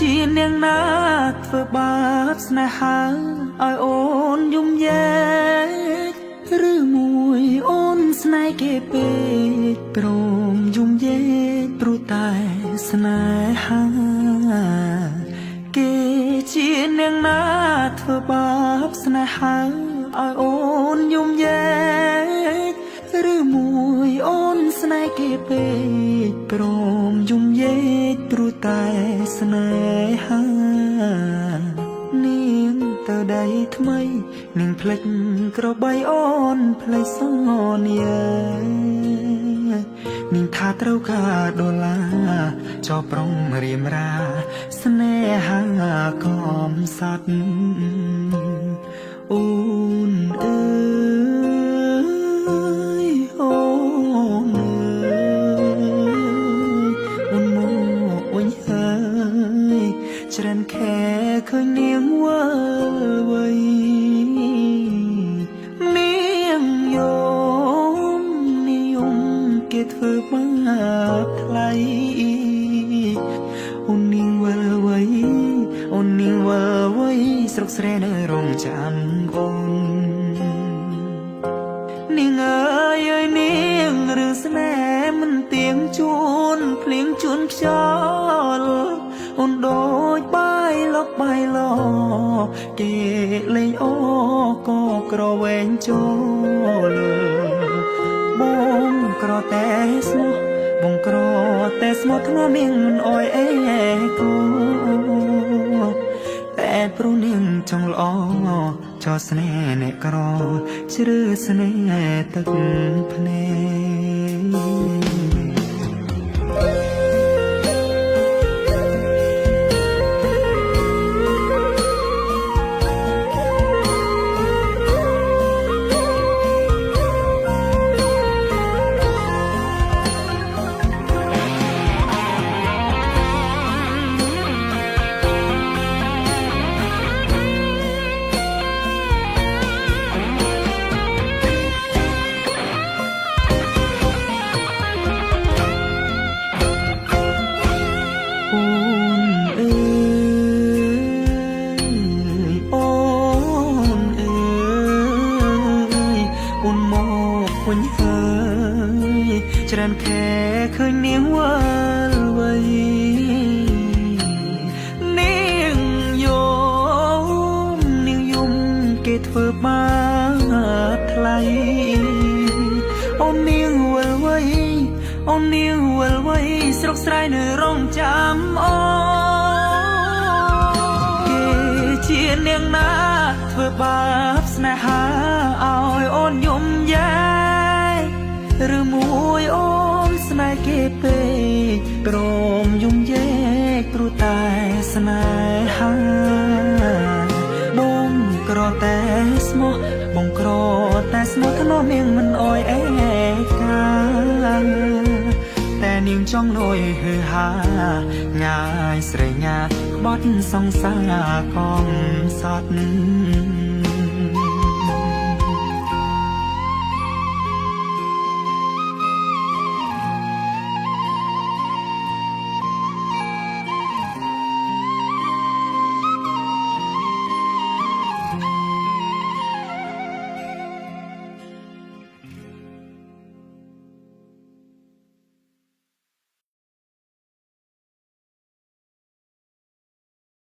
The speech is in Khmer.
ជានាងណាធ្វើបាបស្នេហាឲ្យអូនយំយែកឬមួយអូនស្នេហ៍គេពេកព្រមយំយែកព្រោះតែស្នេហាគេជានាងណាធ្វើបាបស្នេហាឲ្យអូនយំយែកឬមួយអូនស្នេហ៍គេពេកព្រមយំយែកព្រោះតែស្នេហានាងទៅដៃថ្មីនាងភ្លេចក្របីអូនភ្លេចសន្យានាងថាត្រូវការដុល្លារចោប្រុងរៀមរាស្នេហាកំសត់អូនអើយអូនអើយអូនមកវិញហើយច្រើនខែឃើញនាងវើវៃនាងយំនិយមគេធ្វើបាបថ្លៃអូននាងវើវៃអូននាងវើវៃស្រុកស្រែនៅរងចាំអូននាងអើយអើយនាងរឿងស្នេហ៍មិនទៀងជួនភ្លៀងជួនខ្យល់អូនដូចបាយលកបាយឡគេលេងអូក៏ក្រវែងចូលបងក្រតែស្មោះបងក្រតែស្មោះធ្ងន់នាងមិនអោយអេគូតែព្រោះនាងចង់ល្អចោស្នេហ៍អ្នកក្រជ្រឺស្នេហ៍ទឹកភ្នែកវិញហើយច្រើនខែឃើញនាងវើវៃនាងយំគេធ្វើបាបថ្លៃអូននាងវល់វៃអូននាងវល់វៃស្រុកស្រែនៅរងចាំអូគេជានាងណាធ្វើបាបស្នេហាឲ្យអូនយំយែឬមួយអូនស្នេហ៍គេពេកព្រមយំយែកព្រោះតែស្នេហាបងក្រតែស្មោះបងក្រតែស្មោះធ្នមនាងមិនអោយអេកាតែនាងចង់លួយហឺហាងាយស្រេងាក្បត់សង្សារកំសត់